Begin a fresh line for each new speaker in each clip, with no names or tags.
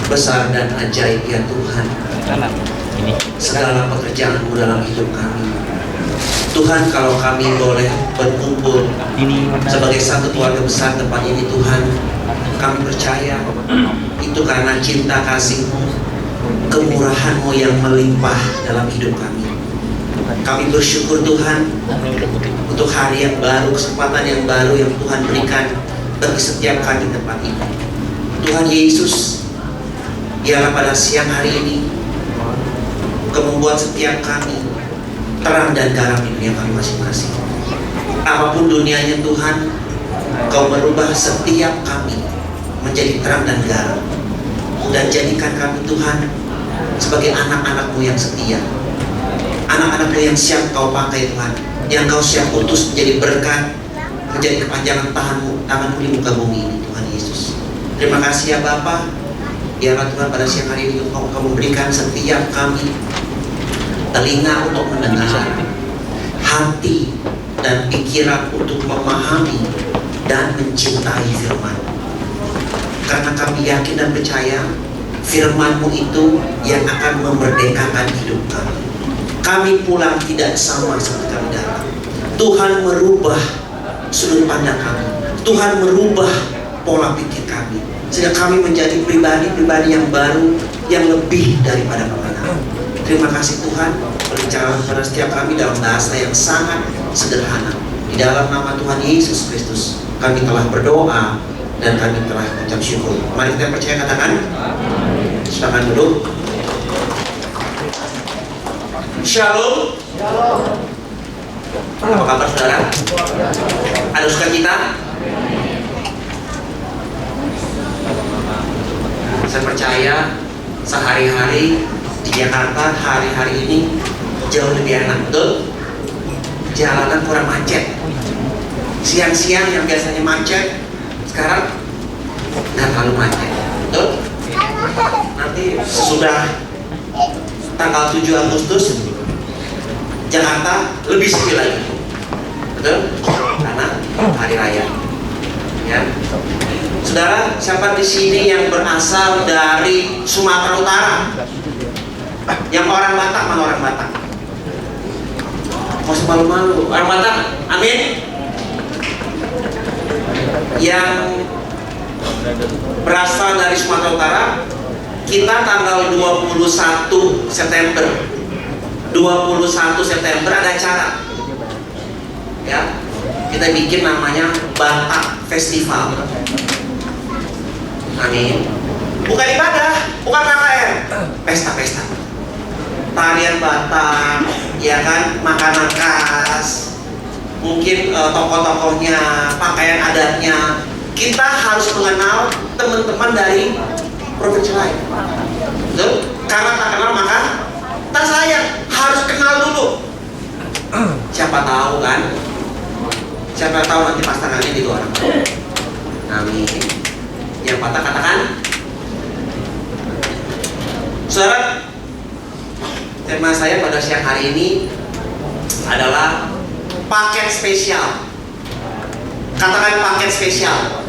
Besar dan ajaib ya Tuhan segala pekerjaan-Mu dalam hidup kami. Tuhan, kalau kami boleh berkumpul sebagai satu keluarga besar tempat ini, Tuhan, kami percaya itu karena cinta kasih-Mu, kemurahan-Mu yang melimpah dalam hidup kami. Kami bersyukur Tuhan untuk hari yang baru, kesempatan yang baru yang Tuhan berikan bagi setiap kami di tempat ini. Tuhan Yesus, biarlah pada siang hari ini Kau membuat setiap kami terang dan garam di dunia kami masing-masing. Apapun dunianya Tuhan, Kau merubah setiap kami menjadi terang dan garam. Dan jadikan kami Tuhan sebagai anak-anak-Mu yang setia, anak-anak-Mu yang siap Kau pakai Tuhan, yang Kau siap utus menjadi berkat, menjadi kepanjangan tangan-Mu di muka bumi ini Tuhan Yesus. Terima kasih ya Bapa. Biarlah Tuhan pada siang hari ini Kau memberikan setiap kami telinga untuk mendengar, hati dan pikiran untuk memahami dan mencintai firman. Karena kami yakin dan percaya firman-Mu itu yang akan memerdekakan hidup kami. Kami pulang tidak sama seperti kami datang. Tuhan merubah sudut pandang kami. Tuhan merubah pola pikir kami, sehingga kami menjadi pribadi-pribadi yang baru, yang lebih daripada pernah. Terima kasih Tuhan, berbicara kepada setiap kami dalam bahasa yang sangat sederhana. Di dalam nama Tuhan Yesus Kristus kami telah berdoa dan kami telah mengucap syukur. Mari kita percaya, katakan. Silakan duduk. Shalom. Apa kabar saudara? Ada sukacita? Saya percaya sehari-hari di Jakarta hari-hari ini jauh lebih enak, betul? Jalanan kurang macet. Siang-siang yang biasanya macet sekarang nggak terlalu macet, betul? Nanti sesudah tanggal 7 Agustus Jakarta lebih sepi lagi, betul? Karena hari raya. Ya. Saudara, siapa di sini yang berasal dari Sumatera Utara? Yang orang Batak, mana orang Batak? Masih malu-malu. Orang Batak, amin. Yang berasal dari Sumatera Utara, kita tanggal 21 September 21 September ada acara. Ya. Kita bikin namanya Batak Festival. Amin. Bukan ibadah, bukan KKR, pesta-pesta. Tarian Batak, ya kan, makanan khas, mungkin tokoh-tokohnya, pakaian adatnya. Kita harus mengenal teman-teman dari provinsi lain. Betul? Karena tak kenal maka tak sayang, harus kenal dulu. Siapa tahu kan? Siapa tahu nanti pasangannya di luar. Amin. Yang patah katakan. Saudara, tema saya pada siang hari ini adalah paket spesial. Katakan paket spesial.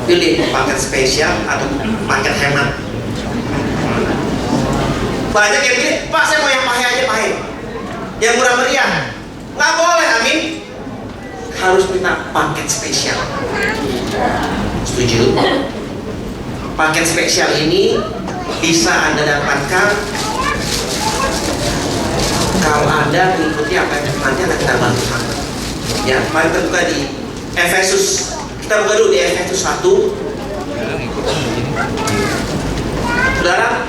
Pilih paket spesial atau paket hemat. Banyak yang pilih, Pak saya mau yang pahe aja, pahe. Yang murah meriah. Nggak boleh, amin. Harus minta paket spesial. Setuju? Paket spesial ini bisa Anda dapatkan kalau Anda mengikuti apa yang nanti akan kita bantu. Ya, mari kita buka di Efesus. Kita buka dulu di Efesus 1. Saudara,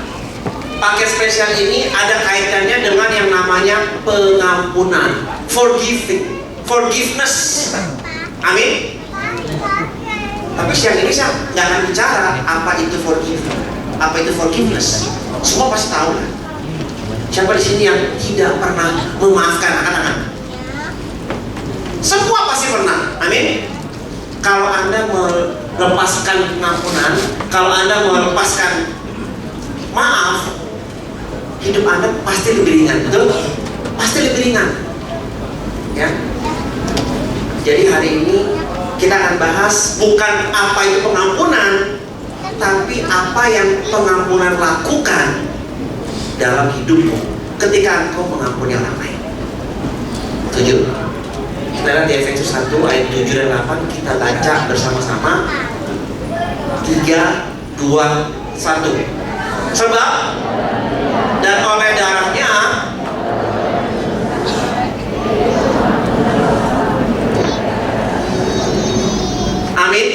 paket spesial ini ada kaitannya dengan yang namanya pengampunan, forgiveness. Amin. Tapi siang ini saya nggak akan bicara apa itu forgiveness. Semua pasti tahu kan? Siapa di sini yang tidak pernah memaafkan anak-anak? Semua pasti pernah. Amin. Kalau Anda melepaskan pengampunan, kalau Anda melepaskan maaf, hidup Anda pasti lebih ringan, betul? Pasti lebih ringan. Ya. Jadi hari ini kita akan bahas bukan apa itu pengampunan, tapi apa yang pengampunan lakukan dalam hidupmu ketika engkau mengampuni orang lain. Setuju? Kita lihat di Efesus 1 ayat 7 dan 8, kita baca bersama-sama. 3, 2, 1. Sebab dan oleh darahnya amin,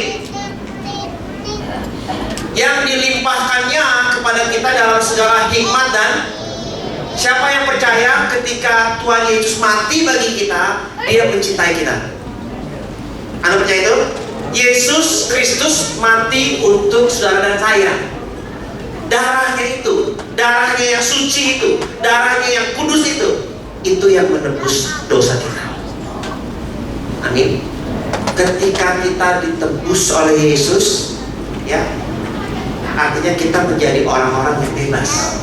yang dilimpahkannya kepada kita dalam segala hikmat. Dan siapa yang percaya ketika Tuhan Yesus mati bagi kita, Dia mencintai kita. Anda percaya itu? Yesus Kristus mati untuk saudara dan saya. Darahnya itu, darahnya yang suci itu, darahnya yang kudus itu yang menebus dosa kita. Amin. Ketika kita ditebus oleh Yesus, ya, artinya kita menjadi orang-orang yang bebas.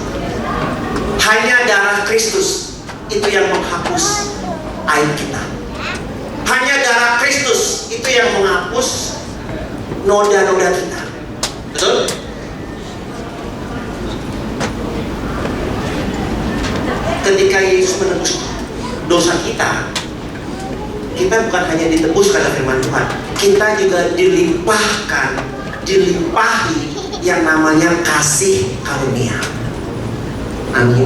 Hanya darah Kristus itu yang menghapus aib kita. Hanya darah Kristus itu yang menghapus noda-noda kita. Betul? Ketika Yesus menebus dosa kita, kita bukan hanya ditebus kata firman Tuhan, kita juga dilimpahi yang namanya kasih karunia. Amin.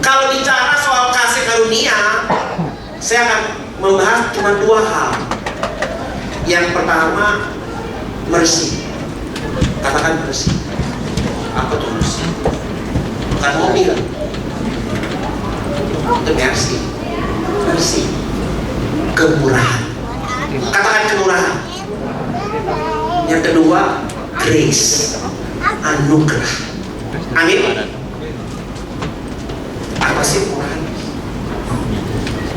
Kalau bicara soal kasih karunia, saya akan membahas cuma 2 hal. Yang pertama, mercy. Katakan mercy. Apa tuh mercy? Bukan mobil. Itu mercy. Mercy. Kemurahan. Katakan kemurahan. Yang kedua, grace. Anugerah. Amin. Apa sih kemurahan?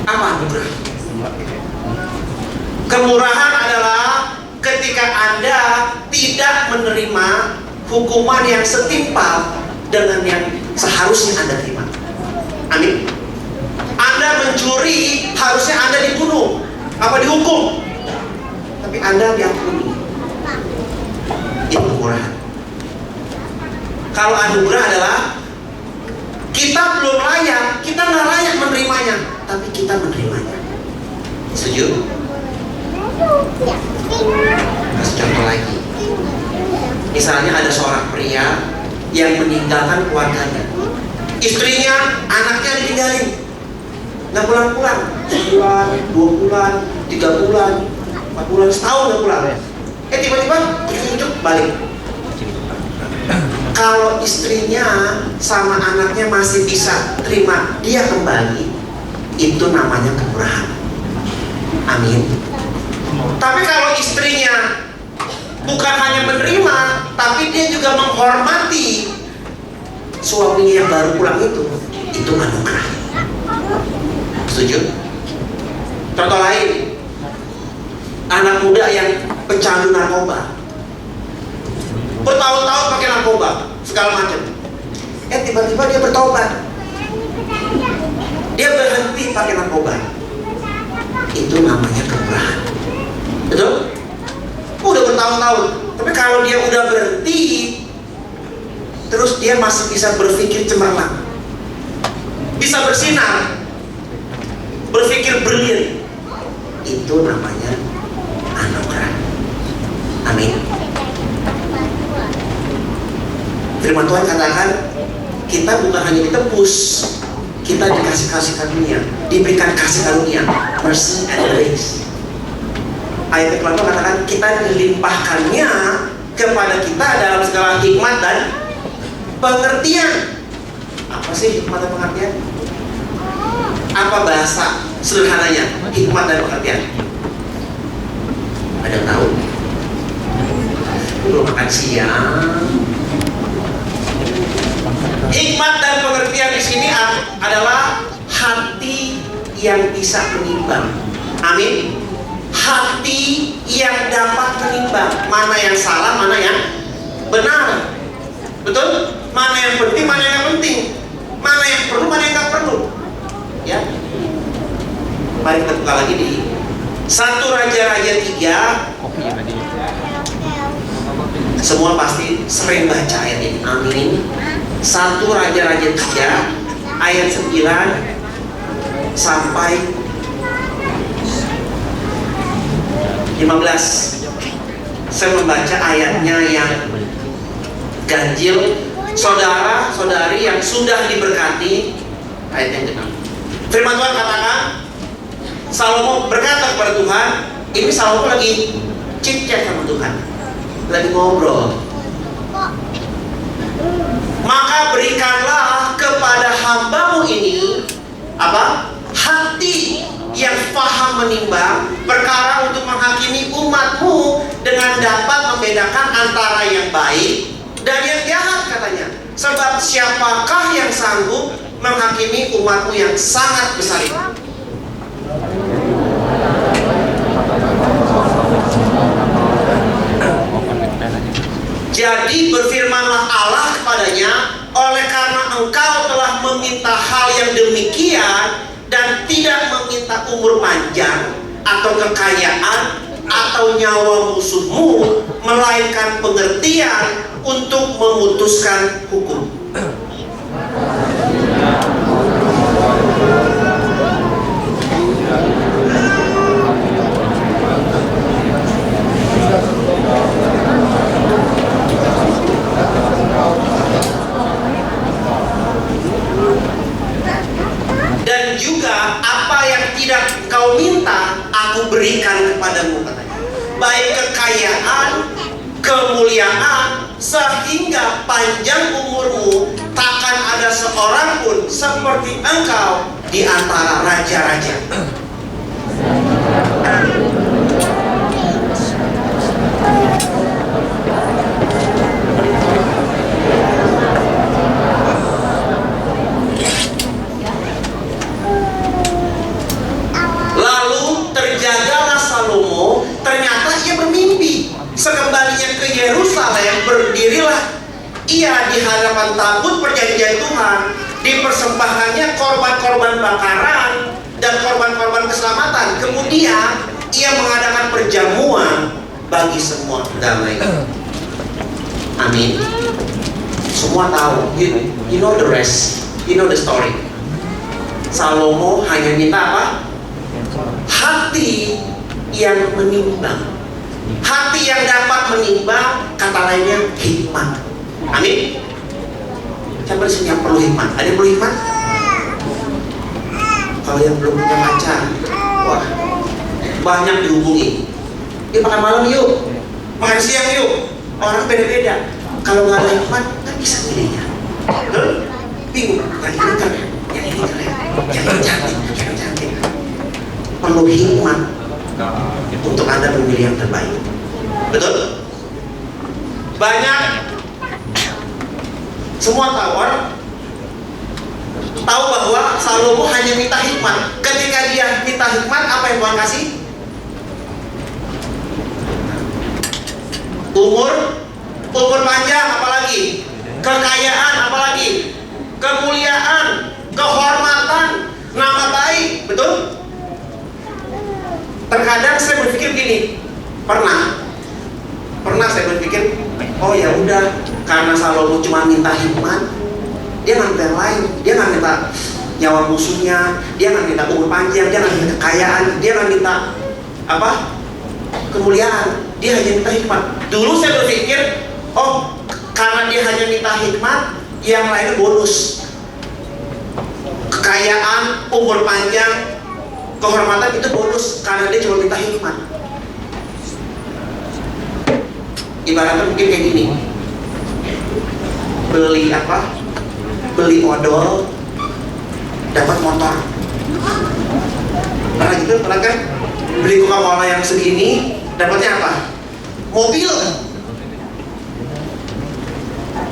Apa anugerah? Kemurahan adalah ketika Anda tidak menerima hukuman yang setimpal dengan yang seharusnya Anda terima. Amin. Anda mencuri, harusnya Anda dibunuh, apa dihukum, tapi Anda diampuni. Itu kemurahan. Kalau anugerah adalah kita belum layak, kita nggak layak menerimanya, tapi kita menerimanya. Setuju? Kasih contoh lagi. Misalnya ada seorang pria yang meninggalkan keluarganya, istrinya, anaknya ditinggalin, nggak pulang-pulang, 1 bulan, 2 bulan, 3 bulan, 4 bulan, setahun nggak pulang. Tiba-tiba ujuk-ujuk balik. Kalau istrinya sama anaknya masih bisa terima dia kembali, itu namanya kemurahan. Amin. Tapi kalau istrinya bukan hanya menerima, tapi dia juga menghormati suaminya yang baru pulang, itu anugerah. Setuju? Contoh lain, anak muda yang pecandu narkoba, bertahun-tahun pakai narkoba segala macam, tiba-tiba dia bertobat, dia berhenti pakai narkoba, itu namanya kemurahan. Betul? Udah bertahun-tahun, tapi kalau dia udah berhenti, terus dia masih bisa berpikir cemerlang, bisa bersinar, berpikir brilian, itu namanya anugerah. Amin. Firman Tuhan katakan, kita bukan hanya ditebus, kita dikasih kasih karunia, diberikan kasih karunia, mercy and grace. Ayat yang kedua katakan, kita dilimpahkannya kepada kita dalam segala hikmat dan pengertian. Apa sih hikmat dan pengertian? Apa bahasa sederhananya hikmat dan pengertian? Ada yang tahu? Belum makan siang. Hikmat dan pengertian di sini adalah hati yang bisa menimbang. Amin. Hati yang dapat menimbang mana yang salah, mana yang benar. Betul? Mana yang penting, mana yang penting, mana yang perlu, mana yang nggak perlu. Ya. Mari kita buka lagi di 1 Raja-Raja 3 Semua pasti sering baca ayat ini. Amin. 1 Raja-Raja 3 ayat 9 sampai 15. Saya membaca ayatnya yang ganjil. Saudara-saudari yang sudah diberkati, ayat yang ke-6. Firman Tuhan katakan, Salomo berkata kepada Tuhan, ini Salomo lagi chit-chat sama Tuhan, lagi ngobrol. Maka berikanlah kepada hambamu ini apa? Hati yang paham menimbang perkara untuk menghakimi umatmu dengan dapat membedakan antara yang baik dan yang jahat, katanya. Sebab siapakah yang sanggup menghakimi umatmu yang sangat besar itu? Jadi berfirmanlah Allah kepadanya, oleh karena engkau telah meminta hal yang demikian dan tidak meminta umur panjang atau kekayaan atau nyawa musuhmu, melainkan pengertian untuk memutuskan hukum. Dan juga apa yang tidak kau minta, aku berikan kepadamu, katanya. Baik kekayaan, kemuliaan, sehingga panjang umurmu, takkan ada seorang pun seperti engkau di antara raja-raja. Terjagalah Salomo, ternyata ia bermimpi. Sekembalinya ke Yerusalem, berdirilah ia di hadapan tabut perjanjian Tuhan, dipersembahkannya korban-korban bakaran dan korban-korban keselamatan. Kemudian ia mengadakan perjamuan bagi semua damai. Amin. Semua tahu, you know the rest, you know the story. Salomo hanya minta apa? Hati yang menimbang. Hati yang dapat menimbang, kata lainnya hikmat. Amin. Siapa di sini yang perlu hikmat? Ada yang perlu hikmat? Kalau yang belum punya pacar, wah, banyak dihubungi. Yuk makan malam yuk, makan siang yuk. Orang beda-beda. Kalau nggak ada hikmat, nggak bisa milihnya. Bingung. Yang ini keren, yang ini keren, yang ini cantik, yang ini cantik. Perlu hikmat untuk Anda memilih yang terbaik. Betul? Banyak. Semua tahu bahwa Salomo hanya minta hikmat. Ketika dia minta hikmat, apa yang Tuhan kasih? Umur panjang, apalagi kekayaan, apalagi kemuliaan, kehormatan, nama baik. Betul? Terkadang saya berpikir gini, pernah saya berpikir, oh ya udah, karena Salomo cuma minta hikmat, dia nggak minta yang lain, dia nggak minta nyawa musuhnya, dia nggak minta umur panjang, dia nggak minta kekayaan, dia nggak minta apa? Kemuliaan, dia hanya minta hikmat. Dulu saya berpikir, oh karena dia hanya minta hikmat, yang lainnya bonus, kekayaan, umur panjang, kehormatan itu bonus karena dia cuma minta hikmat. Ibaratnya mungkin kayak gini, beli odol dapat motor. Pernah kan? Beli Coca-Cola yang segini dapatnya apa? Mobil.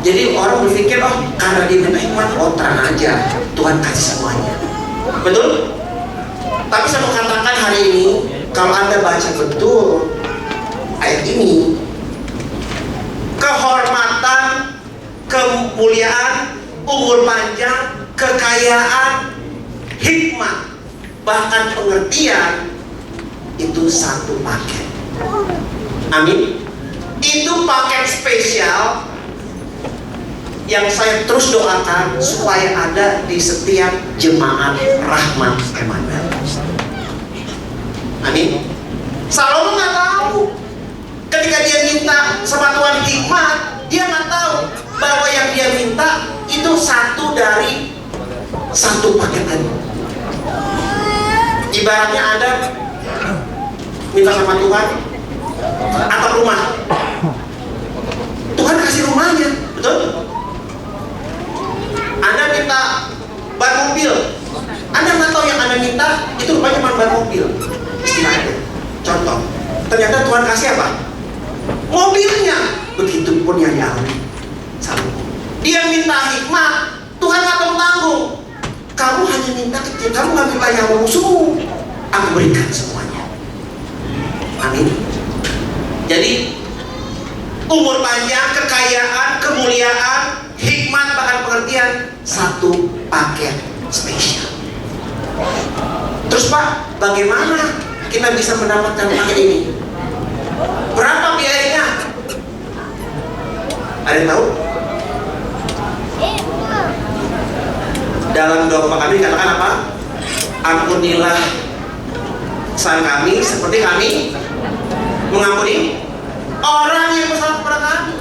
Jadi orang berpikir, oh karena dia minta hikmat, oh tenang aja, Tuhan kasih semuanya. Betul? Tapi saya mau katakan hari ini, kalau Anda baca betul ayat ini, kehormatan, kemuliaan, umur panjang, kekayaan, hikmat, bahkan pengertian, itu satu paket. Amin.
Itu paket spesial yang saya terus doakan supaya ada di setiap jemaat Rahmat Emmanuel. Amin. Salomo nggak tahu. Ketika dia minta sama Tuhan hikmat, dia nggak tahu bahwa yang dia minta itu satu dari satu paket tadi. Ibaratnya ada minta sama Tuhan atap rumah. Tuhan kasih rumahnya, betul? Anda minta ban mobil, Anda nggak tahu yang Anda minta itu rupanya cuma ban mobil. Istilahnya, contoh, ternyata Tuhan kasih apa? Mobilnya. Begitupun yang dialami Salomo. Dia minta hikmat, Tuhan nggak tanggung. Kamu hanya minta kecil, kamu nggak minta yang musuhmu. Aku berikan semuanya. Amin. Jadi umur panjang, kekayaan, kemuliaan, hikmat, bahkan pengertian, satu paket spesial. Terus Pak, bagaimana kita bisa mendapatkan paket ini? Berapa biayanya? Ada yang tahu? Dalam doa Bapak kami dikatakan apa? Ampunilah kesalahan kami seperti kami mengampuni orang yang bersalah kepada kami.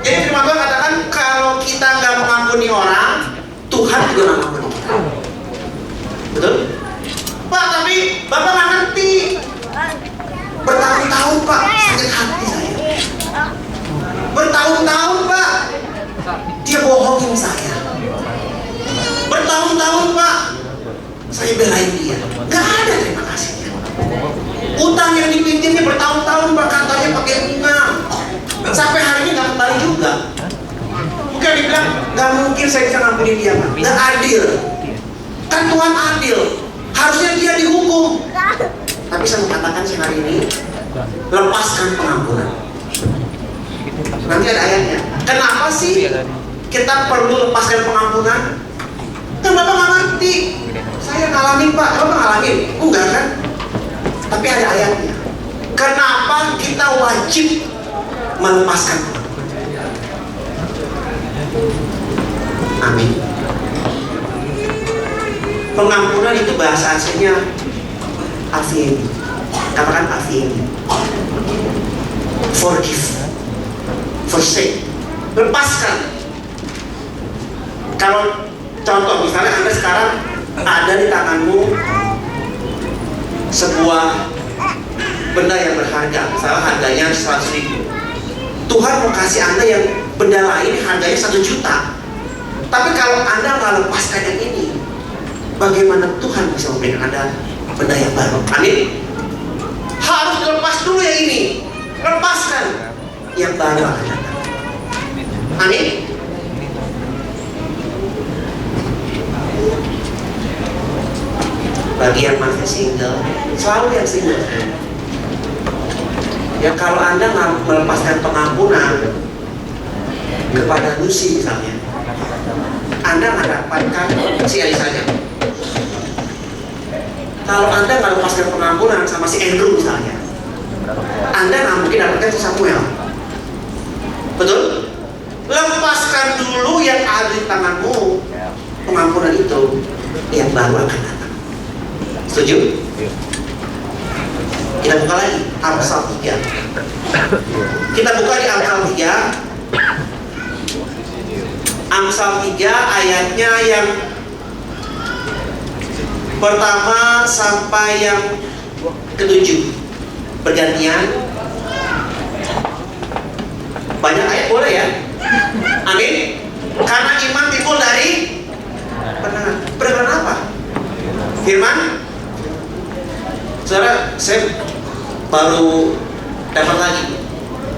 Jadi firman Tuhan katakan kalau kita nggak mengampuni orang, Tuhan juga nggak mengampuni kita. Betul? Pak, tapi Bapak nggak ngerti. Bertahun-tahun Pak, sakit hati saya. Bertahun-tahun Pak, dia bohongin saya. Bertahun-tahun Pak, saya belain dia. Gak ada terima kasihnya. Utang yang dipinjamnya bertahun-tahun Pak, katanya pakai bunga. Sampai hari ini gak kembali juga. Mungkin dia bilang, gak mungkin saya bisa ngampuni dia Pak. Gak adil. Kan Tuhan adil. Harusnya dia dihukum. Tapi saya mengatakan sih hari ini, lepaskan pengampunan. Nanti ada ayatnya. Kenapa sih kita perlu lepaskan pengampunan? Kan Bapak nggak ngerti. Saya ngalamin Pak, Bapak ngalamin? Enggak kan? Tapi ada ayatnya. Kenapa kita wajib melepaskan? Amin. Pengampunan itu bahasa aslinya afini. Katakan afini. Forgive, forsake, lepaskan. Kalau contoh misalnya Anda sekarang ada di tanganmu sebuah benda yang berharga, misalnya harganya 100.000. Tuhan mau kasih Anda yang benda lain harganya 1 juta. Tapi kalau Anda nggak lepaskan yang ini, bagaimana Tuhan bisa memberikan Anda benda yang baru? Amin. Harus lepas dulu yang ini. Lepaskan, yang baru akan datang. Amin. Bagi yang masih single, selalu yang single. Ya kalau Anda nggak melepaskan pengampunan kepada Lucy misalnya, Anda nggak dapatkan si Elisanya. Kalau Anda nggak lepaskan pengampunan sama si Andrew misalnya, Anda nggak mungkin dapatkan si Samuel. Betul? Lepaskan dulu yang ada di tanganmu, pengampunan itu yang baru akan datang. Setuju? Kita buka lagi Amsal 3. Kita buka di Amsal 3. Amsal 3 ayatnya yang pertama sampai yang ke-7 bergantian. Banyak ayat boleh ya? Amin. Karena iman timbul dari pendengaran apa? Firman. Saudara, saya baru dapat lagi.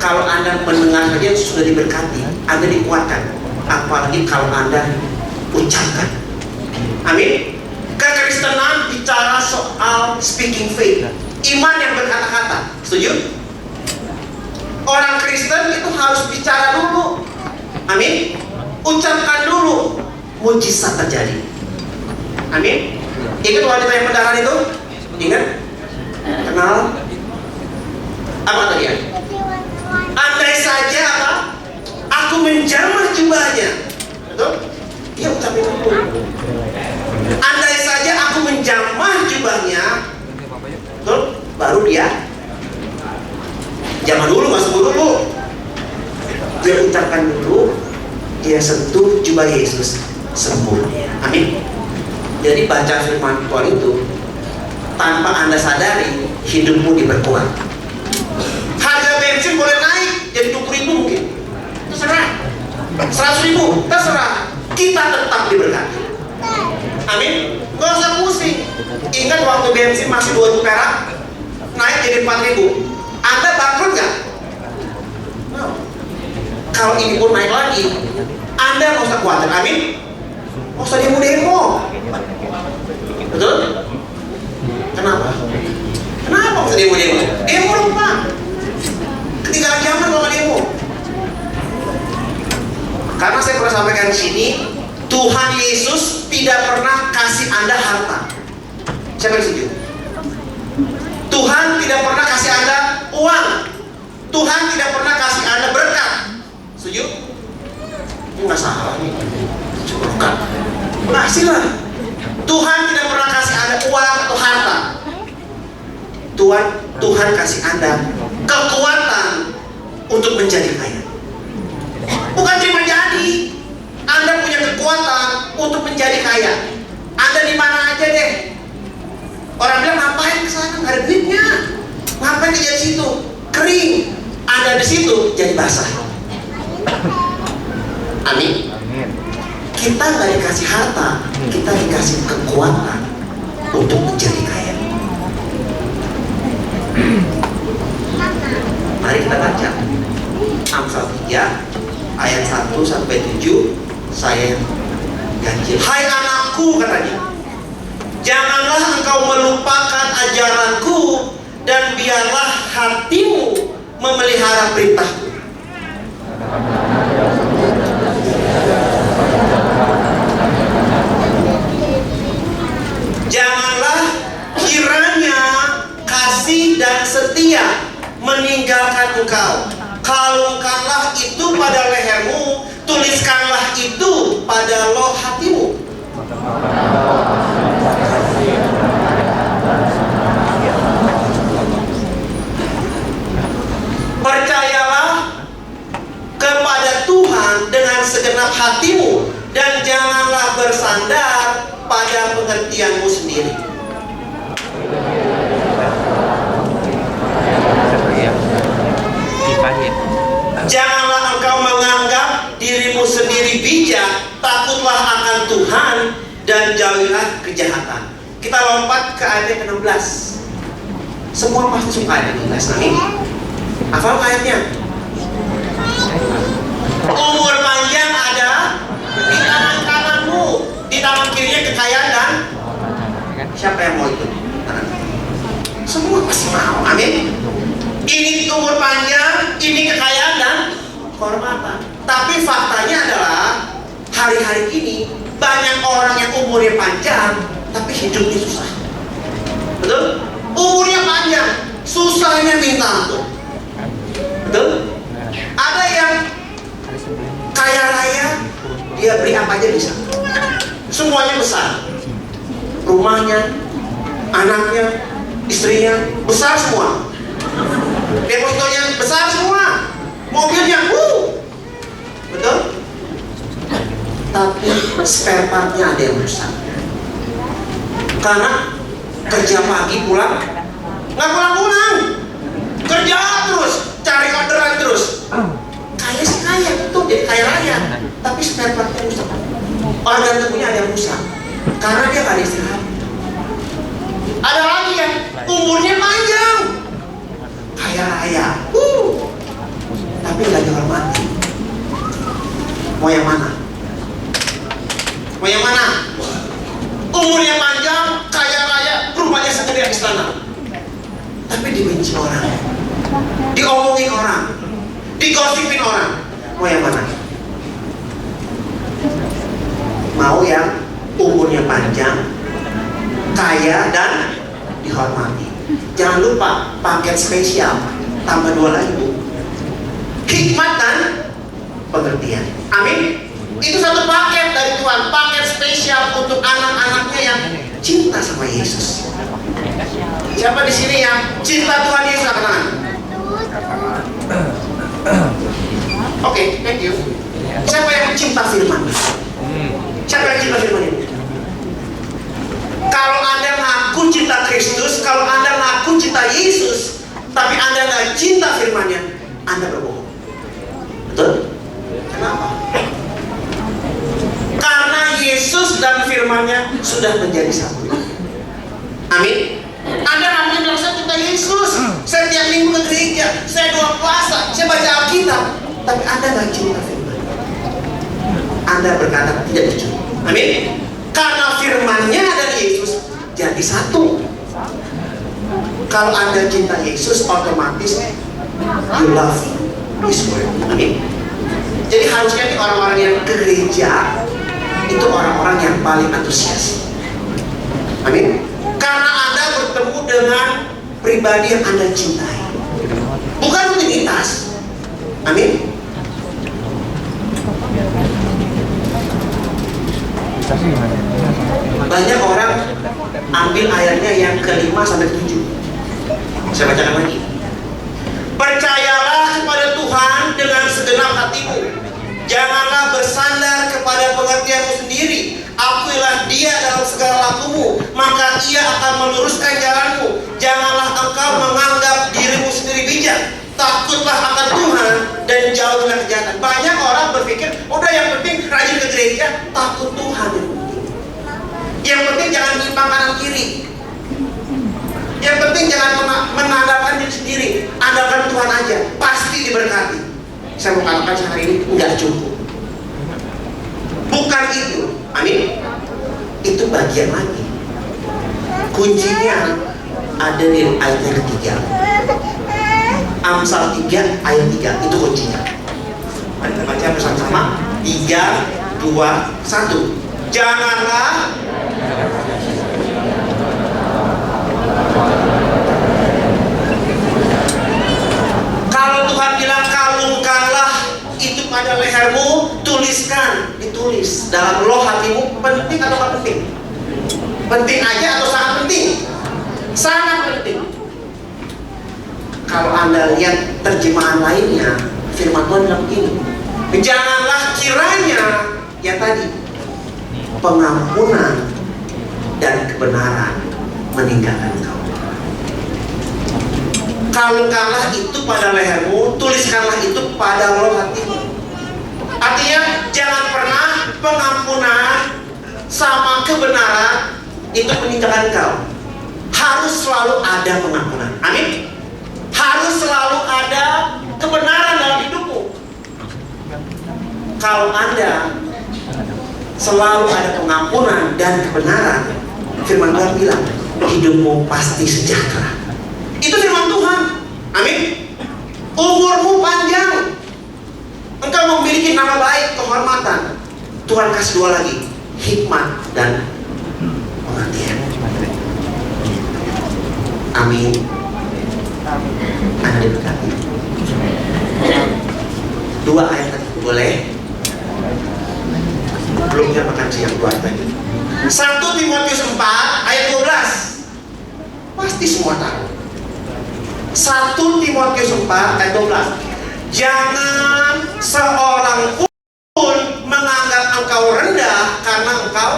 Kalau Anda mendengar saja sudah diberkati, Anda dikuatkan. Apalagi kalau Anda ucapkan. Amin. Kekristenan bicara soal speaking faith, iman yang berkata-kata. Setuju? Orang Kristen itu harus bicara dulu. Amin. Ucapkan dulu, mujizat terjadi. Amin. Ingat wanita yang mendarat itu? Ingat? Kenal? Apa tadi ya? Andai Jangan dulu, masuk dulu. Dia ucapkan dulu, dia sentuh jubah Yesus, sembuh dia. Amin. Jadi baca firman Tuhan itu tanpa Anda sadari, hidupmu diperkuat. Harga bensin boleh naik jadi 20.000 mungkin, terserah. 100.000 terserah. Kita tetap diberkati. Amin. Gak usah pusing. Ingat waktu bensin masih 2 perak, naik jadi 4.000, Anda bangkrut nggak? No. Kalau ini pun naik lagi, Anda nggak usah khawatir. Amin. Nggak usah demo-demo. Betul? Kenapa? Kenapa nggak usah demo-demo? Demo lupa. Ketinggalan zaman kalau demo. Karena saya pernah sampaikan di sini, Tuhan Yesus tidak pernah kasih Anda harta. Siapa yang setuju? Tuhan tidak pernah kasih Anda uang. Tuhan tidak pernah kasih Anda berkat. Setuju? Ini nggak salah nih. Coba bukan. Kasihlah. Tuhan tidak pernah kasih Anda uang atau harta. Tuhan kasih Anda kekuatan untuk menjadi kaya. Bukan cuma jadi. Anda punya kekuatan untuk menjadi kaya. Anda di mana aja deh. Orang bilang ngapain ke sana, nggak ada duitnya. Ngapain kerja di situ? Kering. Anda di situ jadi basah. Amin. Kita nggak dikasih harta, kita dikasih kekuatan untuk menjadi kaya. Mari kita baca Amsal 3 ayat 1 sampai 7. Saya ganjil. Hai anakku, katanya, janganlah engkau melupakan ajaranku, dan biarlah hatimu memelihara perintahku. Janganlah kiranya kasih dan setia meninggalkan engkau. Kalungkanlah itu pada lehermu, tuliskanlah itu pada loh hatimu. Percayalah kepada Tuhan dengan segenap hatimu, dan janganlah bersandar pada pengertianmu sendiri. Janganlah engkau menganggap dirimu sendiri bijak, takutlah akan Tuhan dan jauhilah kejahatan. Kita lompat ke ayat ke-16. Semua pasti suka ayat 16. Amin. Hafal ayatnya. Umur panjang ada di tangan kananmu, di tangan kirinya kekayaan dan siapa yang mau itu? Semua pasti mau. Amin. Ini umur panjang, ini kekayaan dan kehormatan. Tapi faktanya adalah hari-hari ini banyak orang yang umurnya panjang tapi hidupnya susah. Betul? Umurnya panjang, susahnya minta ampun. Betul? Ada yang kaya raya, dia beli apa aja bisa. Semuanya besar. Rumahnya, anaknya, istrinya besar semua. Depositonya besar semua, mobilnya, betul? Tapi spare partnya ada yang rusak. Karena kerja pagi pulang, nggak pulang-pulang, kerja terus, cari orderan terus. Kaya sih kaya, betul, jadi kaya raya, tapi spare partnya rusak. Organ tubuhnya ada yang rusak, karena dia nggak ada istirahat. Ada lagi yang umurnya panjang, kaya raya, tapi nggak dihormati. Mau yang mana? Mau yang mana? Umurnya panjang, kaya raya, rumahnya segede istana, tapi dibenci orang, diomongin orang, digosipin orang. Mau yang mana? Mau yang umurnya panjang, kaya dan dihormati. Jangan lupa paket spesial tambah 2 lagi, Bu. Hikmat dan pengertian. Amin. Itu satu paket dari Tuhan, paket spesial untuk anak-anaknya yang cinta sama Yesus. Siapa di sini yang cinta Tuhan Yesus? Angkat tangan. Oke, thank you. Siapa yang cinta firman? Siapa yang cinta firman ini? Kalau Anda ngaku cinta Kristus, kalau Anda ngaku cinta Yesus, tapi Anda nggak cinta firman-Nya, Anda berbohong. Betul? Kenapa? Karena Yesus dan firman-Nya sudah menjadi satu. Amin. Anda namanya bilang saya cinta Yesus, saya tiap minggu ke gereja, saya doa puasa, saya baca Alkitab, tapi Anda nggak cinta firman. Anda berkata tidak jujur. Amin. Karena firman-Nya dan Yesus jadi satu. Kalau Anda cinta Yesus, otomatis you love His word. Amin. Jadi harusnya nih orang-orang yang ke gereja itu orang-orang yang paling antusias. Amin. Karena Anda bertemu dengan pribadi yang Anda cintai, bukan rutinitas. Amin. Banyak orang ambil ayatnya yang ke-5 sampai ke-7. Saya bacakan lagi. Percayalah kepada Tuhan dengan segenap hatimu. Janganlah bersandar kepada pengertianmu sendiri. Akuilah Dia dalam segala lakumu, maka Ia akan meluruskan jalanmu. Janganlah engkau menganggap dirimu sendiri bijak. Takutlah akan Tuhan dan jauhilah kejahatan. Banyak orang berpikir, udah yang penting rajin ke gereja, takut Tuhan yang penting. Yang penting jangan nyimpang kanan kiri. Yang penting jangan mengandalkan diri sendiri, andalkan Tuhan aja, pasti diberkati. Saya mau katakan sehari ini enggak cukup. Bukan itu, amin. Itu bagian lagi. Kuncinya ada di ayat yang ketiga. Amsal 3 ayat 3 itu kuncinya. Mari kita baca bersama-sama. 3, 2, 1. Janganlah kalau Tuhan bilang kalungkanlah itu pada lehermu, tuliskan, ditulis dalam loh hatimu. Penting atau tidak penting? Penting aja atau sangat penting? Sangat penting. Kalau Anda lihat terjemahan lainnya, firman Tuhan bilang begini, janganlah kiranya yang tadi pengampunan dan kebenaran meninggalkan kau. Kalungkanlah itu pada lehermu, tuliskanlah itu pada loh hatimu. Artinya jangan pernah pengampunan sama kebenaran itu meninggalkan kau. Harus selalu ada pengampunan. Amin. Harus selalu ada kebenaran dalam hidupmu. Kalau Anda selalu ada pengampunan dan kebenaran, firman Tuhan bilang hidupmu pasti sejahtera. Itu firman Tuhan. Amin. Umurmu panjang, engkau memiliki nama baik, kehormatan. Tuhan kasih dua lagi, hikmat dan pengertian. Amin. Anda diberkati. Dua ayat tadi boleh? Belum kita makan siang dua ayat tadi. 1 Timotius 4 ayat 12. Pasti semua tahu. 1 Timotius 4 ayat 12. Jangan seorang pun menganggap engkau rendah karena engkau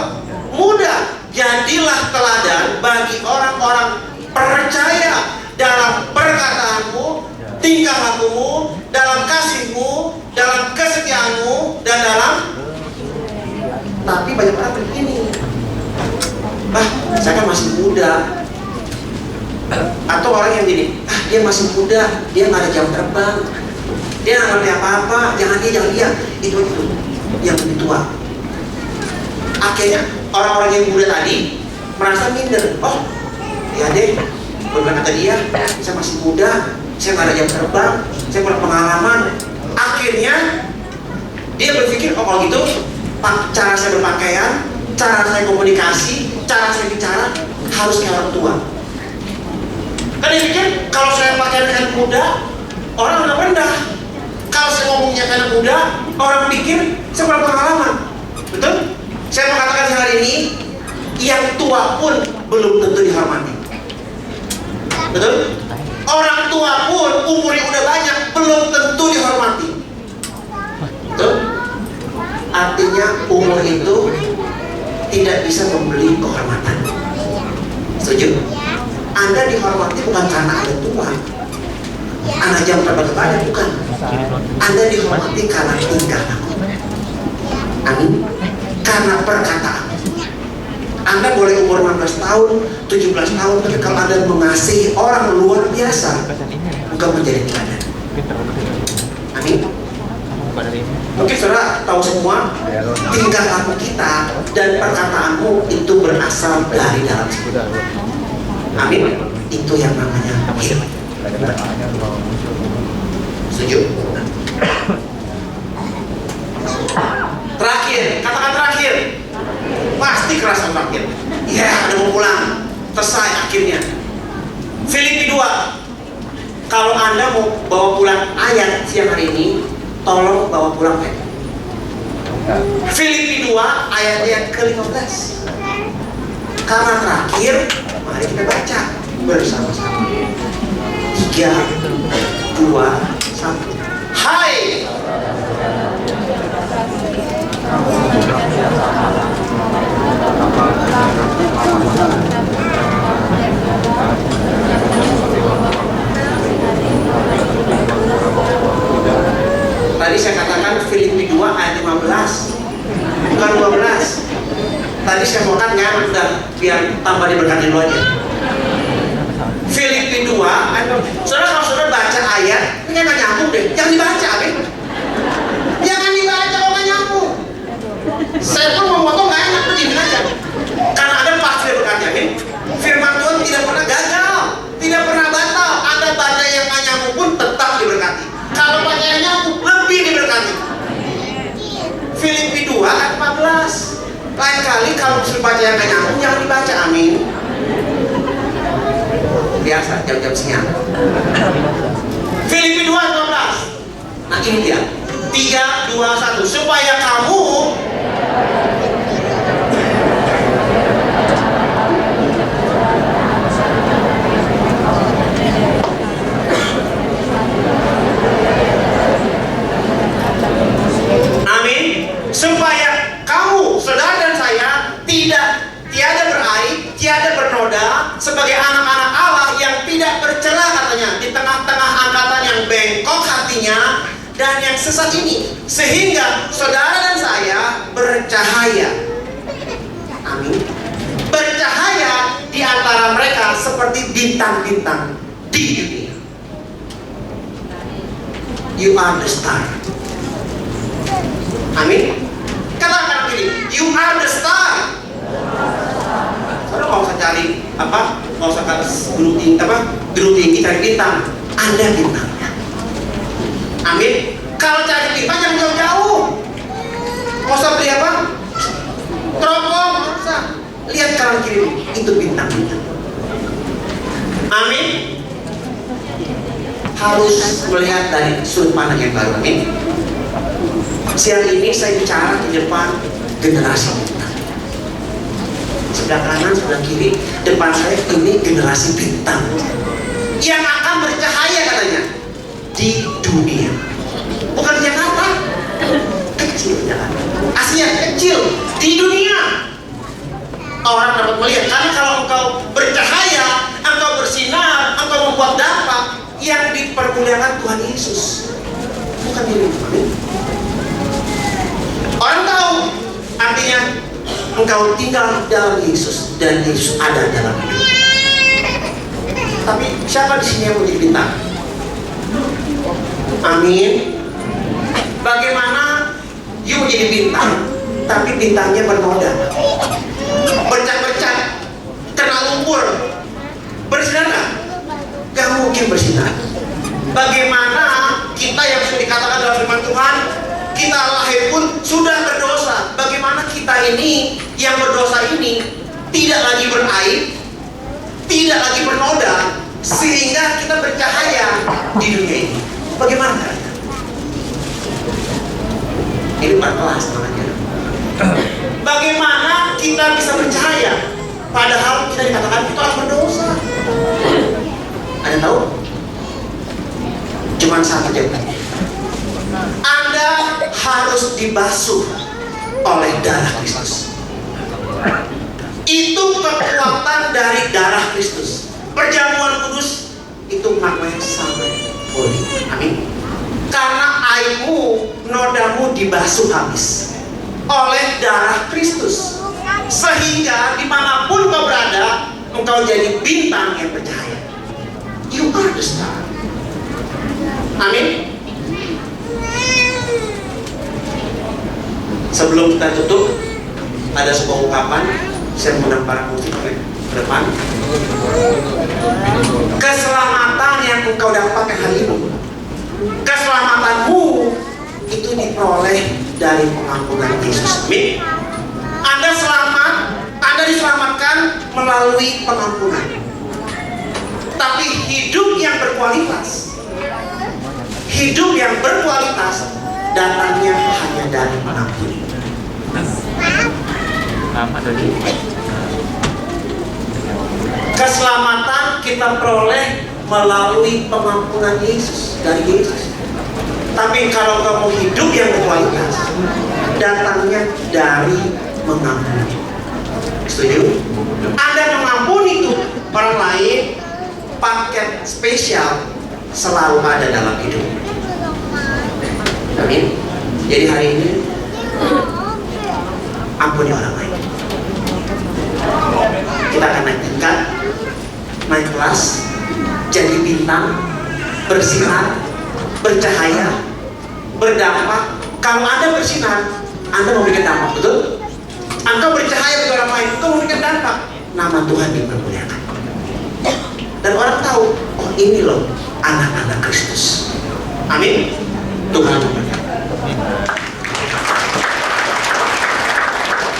muda. Jadilah teladan bagi orang-orang percaya dalam perkataanmu, tingkah lakumu, dalam kasihmu, dalam kesetiaanmu, dan dalam. Tapi banyak orang begini, saya kan masih muda. Atau orang yang gini, dia masih muda, dia nggak ada jam terbang, dia nggak ngerti apa-apa, jangan dia. Itu yang lebih tua. Akhirnya orang-orang yang muda tadi merasa minder. Oh, ya deh, benar kata dia, saya masih muda, saya nggak ada jam terbang, saya kurang pengalaman. Akhirnya dia berpikir, oh kalau gitu, cara saya berpakaian, cara saya komunikasi, cara saya bicara harus kayak orang tua. Kan dia pikir kalau saya pakai dengan muda, orang udah rendah. Kalau saya ngomongnya karena muda, orang pikir saya kurang pengalaman. Betul? Saya mau katakan hari ini, yang tua pun belum tentu dihormati. Betul? Orang tua pun umurnya udah banyak, belum Artinya umur itu tidak bisa membeli kehormatan. Setuju? Anda dihormati bukan karena ada Tuhan, Anda jam berbahagia, bukan. Anda dihormati karena tingkah laku. Amin. Karena perkataan. Anda boleh umur 15 tahun, 17 tahun, tapi kalau Anda mengasihi orang luar biasa, bukan menjadi teladan. Amin. Mungkin saudara tahu semua, tingkah laku kita dan perkataanmu itu berasal dari dalam. Amin. Itu yang namanya hidup. Setuju? Terakhir, katakan terakhir. Pasti kerasa terakhir. Ya, ada mau pulang. Selesai akhirnya. Filipi 2. Kalau Anda mau bawa pulang ayat siang hari ini, tolong bawa pulang pen. Filipi 2 ayat yang ke-15. Karena terakhir, mari kita baca bersama-sama. 3, 2, 1. Hai. Tadi saya katakan Filipi 2 ayat 15, bukan 12. Tadi saya mau kan udah biar tambah diberkati dulu aja. Filipi 2 ayat 15. Saudara, kalau saudara baca ayat, ini nggak nyambung deh. Jangan dibaca, jangan dibaca kalau nggak nyambung. Saya pun mau ngomong nggak enak, begini aja. Karena ada pasti berkatnya, amin. Firman Tuhan tidak pernah gagal, tidak pernah batal. Anda baca yang nggak nyambung pun tetap diberkati. Kalau baca yang nyambung, lebih diberkati. Filipi 2 ayat 14. Lain kali kalau suruh baca yang nggak nyambung, jangan dibaca, amin. Biasa, jam-jam siang. Filipi 2 ayat 12. Nah ini dia. 3, 2, 1. Supaya kamu supaya kamu, saudara dan saya, tiada beraib, tiada bernoda, sebagai anak-anak Allah yang tidak bercela katanya di tengah-tengah angkatan yang bengkok hatinya dan yang sesat ini, sehingga saudara dan saya bercahaya. Amin. Bercahaya di antara mereka seperti bintang-bintang di dunia. You are the star. Amin. Katakan begini, you are the star. Saudara nggak usah cari nggak usah gedung tinggi cari bintang. Anda bintangnya. Amin. Kalau cari bintang jangan jauh-jauh. Nggak usah beli teropong, nggak usah. Lihat kanan kiri, itu bintang-bintang. Amin. Harus melihat dari sudut pandang yang baru. Amin. Siang ini saya bicara di depan generasi bintang. Sebelah kanan, sebelah kiri, depan saya ini generasi bintang yang akan bercahaya katanya di dunia. Bukan di Jakarta, kecil Jakarta. Aslinya kecil di dunia. Orang dapat melihat. Karena kalau engkau bercahaya, engkau bersinar, engkau membuat dampak, yang dipermuliakan Tuhan Yesus, bukan dirimu. Orang tahu artinya engkau tinggal dalam Yesus dan Yesus ada dalam hidup. Tapi siapa di sini yang mau jadi bintang? Amin. Bagaimana you menjadi bintang, tapi bintangnya bernoda, bercat-bercat, kena lumpur, bersinar nggak? Gak mungkin bersinar. Bagaimana kita yang sudah dikatakan dalam firman Tuhan, kita lahir pun sudah berdosa. Bagaimana kita ini yang berdosa ini tidak lagi beraib, tidak lagi bernoda, sehingga kita bercahaya di dunia ini? Bagaimana caranya? Ini 4 kelas namanya. Bagaimana kita bisa bercahaya padahal kita dikatakan kita orang berdosa? Ada tahu? Cuman satu jawabannya. Anda harus dibasuh oleh darah Kristus. Itu kekuatan dari darah Kristus. Perjamuan kudus itu maknanya sangat boleh. Amin. Karena aibmu, nodamu dibasuh habis oleh darah Kristus, sehingga dimanapun kau berada, engkau jadi bintang yang bercahaya. You are the star. Amin. Sebelum kita tutup, ada sebuah ungkapan. Saya mengundang para musik ke depan. Keselamatan yang engkau dapatkan hari ini, keselamatanmu itu diperoleh dari pengampunan Yesus. Amin. Anda selamat, Anda diselamatkan melalui pengampunan. Tapi hidup yang berkualitas, hidup yang berkualitas datangnya hanya dari pengampunan. Keselamatan kita peroleh melalui pengampunan Yesus, dari Yesus. Tapi kalau kamu hidup yang berkualitas, datangnya dari mengampuni. Setuju? Anda mengampuni itu orang lain, paket spesial selalu ada dalam hidup. Amin. Jadi hari ini ampuni orang lain. Kita akan naik tingkat, naik kelas, jadi bintang, bersinar, bercahaya, berdampak. Kalau Anda bersinar, Anda memberikan dampak, betul? Engkau bercahaya bagi orang lain, engkau memberikan dampak. Nama Tuhan dipermuliakan. Dan orang tahu, oh ini loh anak-anak Kristus. Amin. Tuhan memberkati.